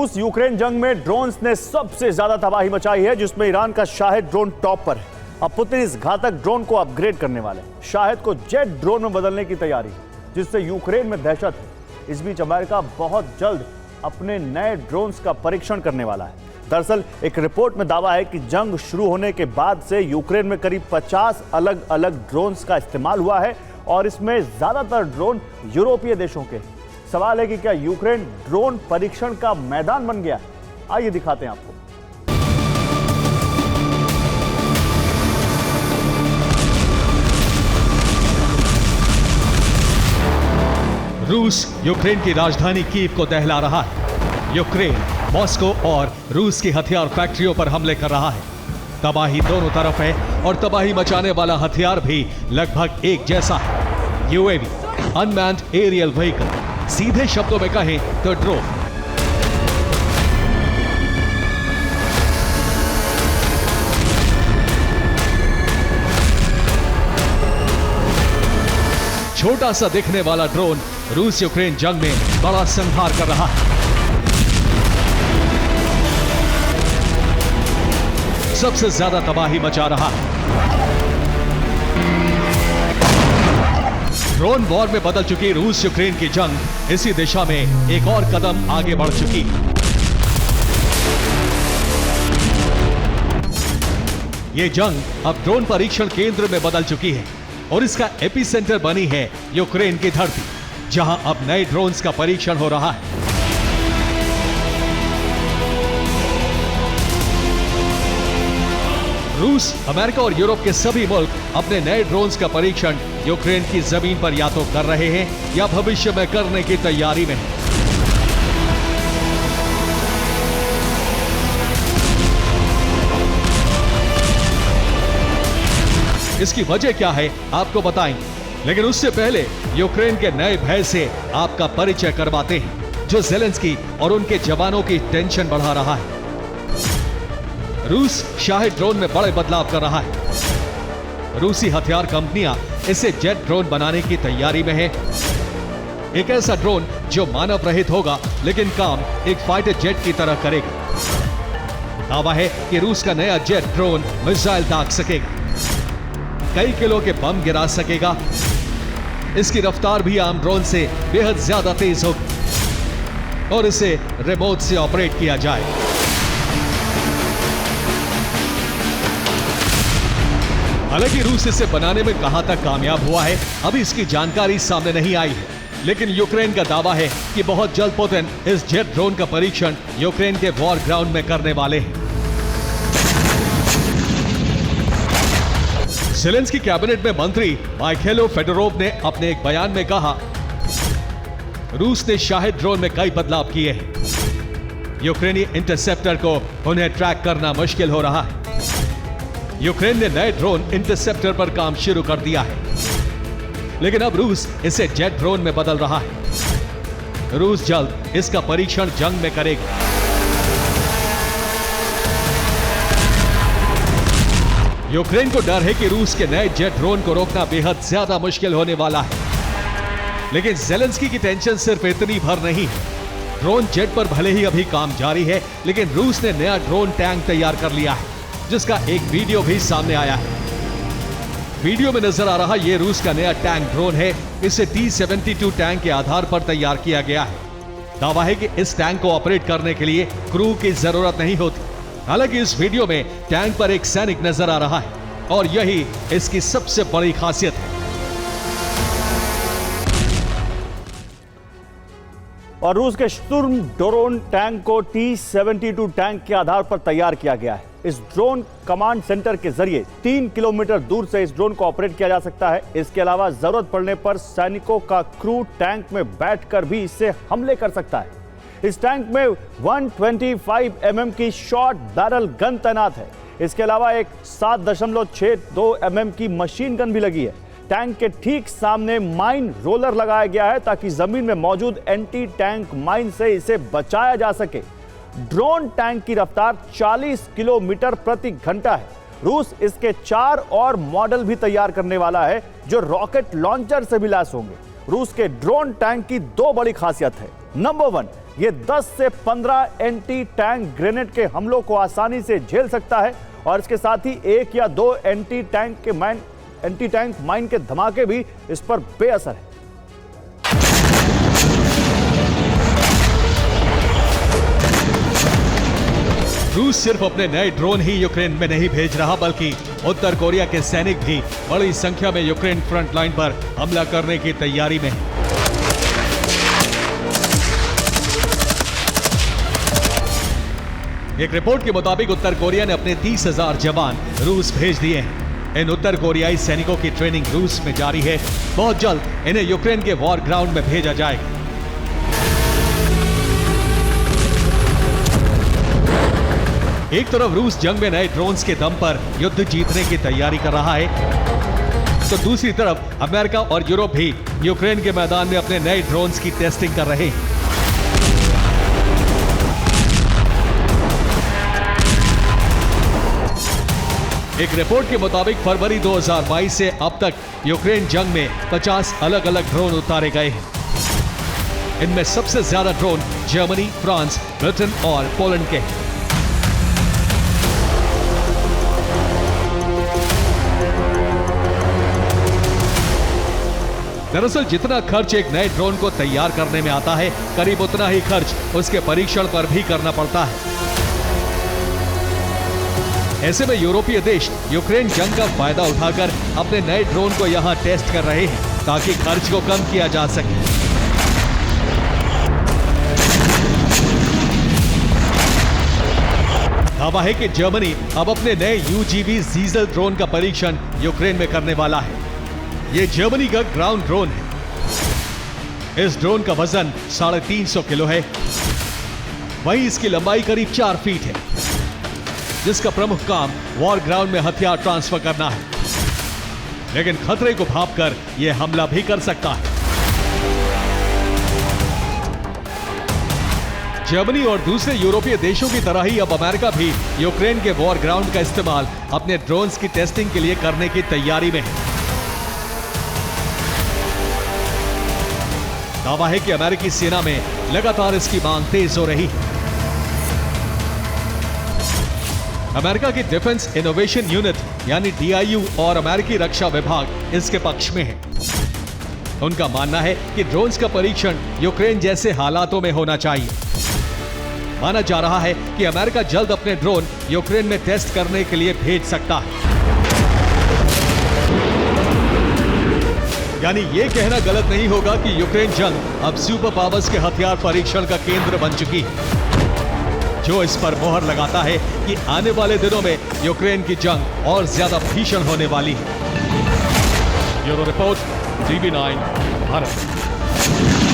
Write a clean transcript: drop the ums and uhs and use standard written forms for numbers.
रूस यूक्रेन जंग में ड्रोन्स ने सबसे ज्यादा तबाही मचाई है, जिसमें ईरान का शाहिद ड्रोन टॉप पर है। अब पुतिन इस घातक ड्रोन को अपग्रेड करने वाले, शाहिद को जेट ड्रोन में बदलने की तैयारी, जिससे यूक्रेन में दहशत है। इस बीच अमेरिका बहुत जल्द अपने नए ड्रोन्स का परीक्षण करने वाला है। दरअसल एक रिपोर्ट में दावा है कि जंग शुरू होने के बाद से यूक्रेन में करीब 50 अलग अलग ड्रोन्स का इस्तेमाल हुआ है और इसमें ज्यादातर ड्रोन यूरोपीय देशों के। सवाल है कि क्या यूक्रेन ड्रोन परीक्षण का मैदान बन गया? आइए दिखाते हैं आपको। रूस यूक्रेन की राजधानी कीव को दहला रहा है। यूक्रेन मॉस्को और रूस की हथियार फैक्ट्रियों पर हमले कर रहा है। तबाही दोनों तरफ है और तबाही मचाने वाला हथियार भी लगभग एक जैसा है। यूएवी, अनमैन्ड एरियल व्हीकल, सीधे शब्दों में कहें तो ड्रोन। छोटा सा दिखने वाला ड्रोन रूस यूक्रेन जंग में बड़ा संहार कर रहा है। सबसे ज्यादा तबाही मचा रहा है। ड्रोन वॉर में बदल चुकी रूस यूक्रेन की जंग इसी दिशा में एक और कदम आगे बढ़ चुकी है। यह जंग अब ड्रोन परीक्षण केंद्र में बदल चुकी है और इसका एपिसेंटर बनी है यूक्रेन की धरती, जहां अब नए ड्रोन्स का परीक्षण हो रहा है। रूस, अमेरिका और यूरोप के सभी मुल्क अपने नए ड्रोन्स का परीक्षण यूक्रेन की जमीन पर या तो कर रहे हैं या भविष्य में करने की तैयारी में हैं। इसकी वजह क्या है आपको बताएंगे, लेकिन उससे पहले यूक्रेन के नए भय से आपका परिचय करवाते हैं, जो ज़ेलेंस्की और उनके जवानों की टेंशन बढ़ा रहा है। रूस शाहिद ड्रोन में बड़े बदलाव कर रहा है। रूसी हथियार कंपनियां इसे जेट ड्रोन बनाने की तैयारी में है। एक ऐसा ड्रोन जो मानव रहित होगा, लेकिन काम एक फाइटर जेट की तरह करेगा। दावा है कि रूस का नया जेट ड्रोन मिसाइल दाग सकेगा, कई किलो के बम गिरा सकेगा। इसकी रफ्तार भी आम ड्रोन से बेहद ज्यादा तेज होगी और इसे रिमोट से ऑपरेट किया जाए। हालांकि रूस इसे बनाने में कहां तक कामयाब हुआ है, अभी इसकी जानकारी सामने नहीं आई है, लेकिन यूक्रेन का दावा है कि बहुत जल्द पुतिन इस जेट ड्रोन का परीक्षण यूक्रेन के वॉर ग्राउंड में करने वाले हैं। ज़ेलेंस्की कैबिनेट में मंत्री माइखेलो फेडोरोव ने अपने एक बयान में कहा, रूस ने शाहिद ड्रोन में कई बदलाव किए हैं। यूक्रेनी इंटरसेप्टर को उन्हें ट्रैक करना मुश्किल हो रहा है। यूक्रेन ने नए ड्रोन इंटरसेप्टर पर काम शुरू कर दिया है, लेकिन अब रूस इसे जेट ड्रोन में बदल रहा है। रूस जल्द इसका परीक्षण जंग में करेगा। यूक्रेन को डर है कि रूस के नए जेट ड्रोन को रोकना बेहद ज्यादा मुश्किल होने वाला है, लेकिन ज़ेलेंस्की की टेंशन सिर्फ इतनी भर नहीं है। ड्रोन जेट पर भले ही अभी काम जारी है, लेकिन रूस ने नया ड्रोन टैंक तैयार कर लिया है, जिसका एक वीडियो भी सामने आया है। वीडियो में नजर आ रहा यह रूस का नया टैंक ड्रोन है। इसे T-72 टैंक के आधार पर तैयार किया गया है। दावा है कि इस टैंक को ऑपरेट करने के लिए क्रू की जरूरत नहीं होती। हालांकि इस वीडियो में टैंक पर एक सैनिक नजर आ रहा है और यही इसकी सबसे बड़ी खासियत है। और रूस के स्टुर्म ड्रोन टैंक को T-72 टैंक के आधार पर तैयार किया गया है। इस ड्रोन कमांड सेंटर के जरिए 3 किलोमीटर दूर से इस ड्रोन को ऑपरेट किया जा सकता है। इसके अलावा जरूरत पड़ने पर सैनिकों का क्रू टैंक में बैठकर भी इससे हमले कर सकता है। इस टैंक में 125 mm की शॉर्ट बैरल गन तैनात है। इसके अलावा एक 7.62 mm की मशीन गन भी लगी है। टैंक के ठीक सामने माइन रोलर लगाया गया है ताकि जमीन में मौजूद एंटी टैंक माइन से इसे बचाया जा सके। ड्रोन टैंक की रफ्तार 40 किलोमीटर प्रति घंटा है। रूस इसके 4 और मॉडल भी तैयार करने वाला है जो रॉकेट लॉन्चर से भी लैस होंगे। रूस के ड्रोन टैंक की 2 बड़ी खासियत है। नंबर 1, ये 10 से 15 एंटी टैंक ग्रेनेड के हमलों को आसानी से झेल सकता है और इसके साथ ही 1 या 2 एंटी टैंक माइन के धमाके भी इस पर बेअसर है। रूस सिर्फ अपने नए ड्रोन ही यूक्रेन में नहीं भेज रहा, बल्कि उत्तर कोरिया के सैनिक भी बड़ी संख्या में यूक्रेन फ्रंट लाइन पर हमला करने की तैयारी में हैं। एक रिपोर्ट के मुताबिक उत्तर कोरिया ने अपने 30,000 जवान रूस भेज दिए हैं। इन उत्तर कोरियाई सैनिकों की ट्रेनिंग रूस में जारी है। बहुत जल्द इन्हें यूक्रेन के वॉर ग्राउंड में भेजा जाएगा। एक तरफ रूस जंग में नए ड्रोन्स के दम पर युद्ध जीतने की तैयारी कर रहा है, तो दूसरी तरफ अमेरिका और यूरोप भी यूक्रेन के मैदान में अपने नए ड्रोन्स की टेस्टिंग कर रहे हैं। एक रिपोर्ट के मुताबिक फरवरी 2022 से अब तक यूक्रेन जंग में 50 अलग अलग ड्रोन उतारे गए हैं। इनमें सबसे ज्यादा ड्रोन जर्मनी, फ्रांस, ब्रिटेन और पोलैंड के हैं। दरअसल जितना खर्च एक नए ड्रोन को तैयार करने में आता है, करीब उतना ही खर्च उसके परीक्षण पर भी करना पड़ता है। ऐसे में यूरोपीय देश यूक्रेन जंग का फायदा उठाकर अपने नए ड्रोन को यहां टेस्ट कर रहे हैं, ताकि खर्च को कम किया जा सके। दावा है कि जर्मनी अब अपने नए UGV ज़ीज़ल ड्रोन का परीक्षण यूक्रेन में करने वाला है। यह जर्मनी का ग्राउंड ड्रोन है। इस ड्रोन का वजन 350 किलो है। वहीं इसकी लंबाई करीब 4 फीट है, जिसका प्रमुख काम वॉर ग्राउंड में हथियार ट्रांसफर करना है, लेकिन खतरे को भांपकर यह हमला भी कर सकता है। जर्मनी और दूसरे यूरोपीय देशों की तरह ही अब अमेरिका भी यूक्रेन के वॉर ग्राउंड का इस्तेमाल अपने ड्रोन्स की टेस्टिंग के लिए करने की तैयारी में है। दावा है कि अमेरिकी सेना में लगातार इसकी मांग तेज हो रही है। अमेरिका की डिफेंस इनोवेशन यूनिट यानी DIU और अमेरिकी रक्षा विभाग इसके पक्ष में है। उनका मानना है कि ड्रोन्स का परीक्षण यूक्रेन जैसे हालातों में होना चाहिए। माना जा रहा है कि अमेरिका जल्द अपने ड्रोन यूक्रेन में टेस्ट करने के लिए भेज सकता है। यानी यह कहना गलत नहीं होगा कि यूक्रेन जंग अब सुपर पावर्स के हथियार परीक्षण का केंद्र बन चुकी है, जो इस पर मोहर लगाता है कि आने वाले दिनों में यूक्रेन की जंग और ज्यादा भीषण होने वाली है। Bureau report, TV9 Bharat.